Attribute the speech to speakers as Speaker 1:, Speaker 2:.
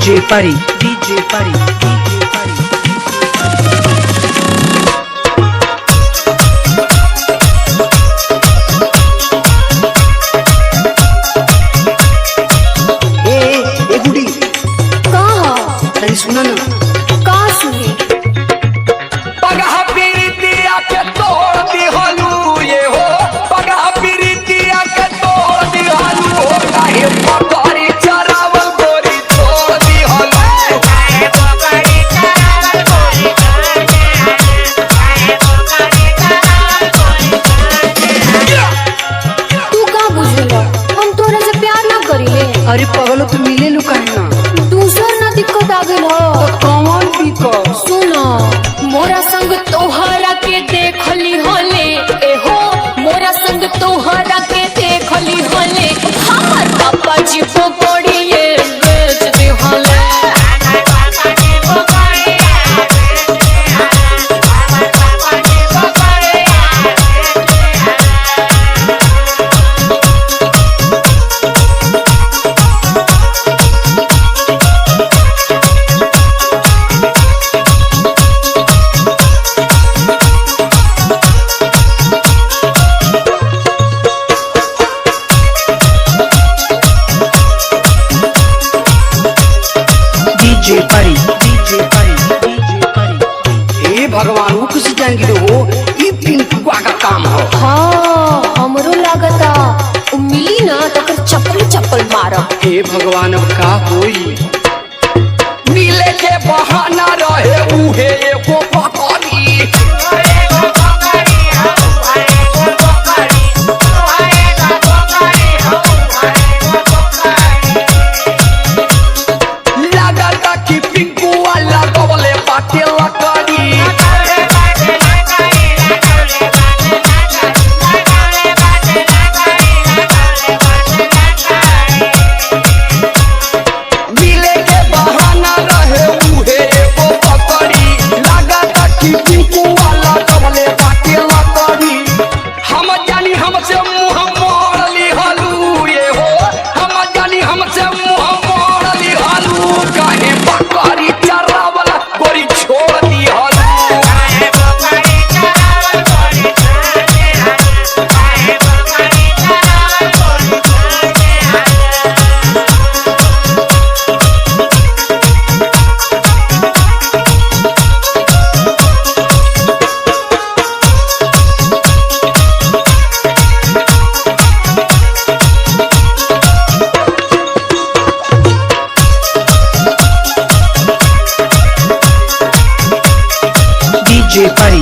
Speaker 1: DJ Pari, DJ Pari, DJ Pari. ए गुडी
Speaker 2: कहा
Speaker 1: तरी सुना ना
Speaker 2: का सुनी
Speaker 3: पगहा पीरितिया के तोड़ दिहलू ये हो पगहा पीरितिया के तोड़ दिहलू हो काहे पकड़ी चरावल गोरी तोड़ दिहलू काहे पकड़ी चरावल गोरी तोड़ दिहलू काहे पकड़ी चरावल गोरी
Speaker 2: तू का बुझेला हम तोरा से प्यार ना करिले।
Speaker 1: अरे पगलो तू मिले लू काहे ना
Speaker 2: दूसर ना दिक्कत आ गइल हो।
Speaker 1: कौन दिक्कत
Speaker 2: सुनो मोरा संग तोहरा के देखली होले एहो मोरा संग तोहरा के देखली होले हमर पापा जी पकड़ी ये बेच दे होले
Speaker 1: DJ Pari, DJ Pari, DJ Pari. ए भगवान वो किसी जाएंगे हो ये पिंटुआ का काम हो।
Speaker 2: हाँ हमरो लागता उ मिली ना तो कर चप्पल चप्पल मारब।
Speaker 1: हे भगवान अब का होई
Speaker 3: मिले के बहाना रहे उहे एगो पकड़ी लागता कि पिंकुआ लगवले बाटे लकड़ी मिले के बहाना रहे उहे एगो पकड़ी लागता कि पिंकुआ लगवले बाटे लकड़ी हम जानी हमसे मुंह मोड़ लिहलू ये हो हम जानी हमसे मुंह मोड़ लिहलू काहे बकरी चरावल गोरी छोड़ दिहलू काहे बकरी चरावल गोरी छोड़ दिहलू काहे बकरी चरावल गोरी छोड़ दिहलू
Speaker 1: DJ Pari,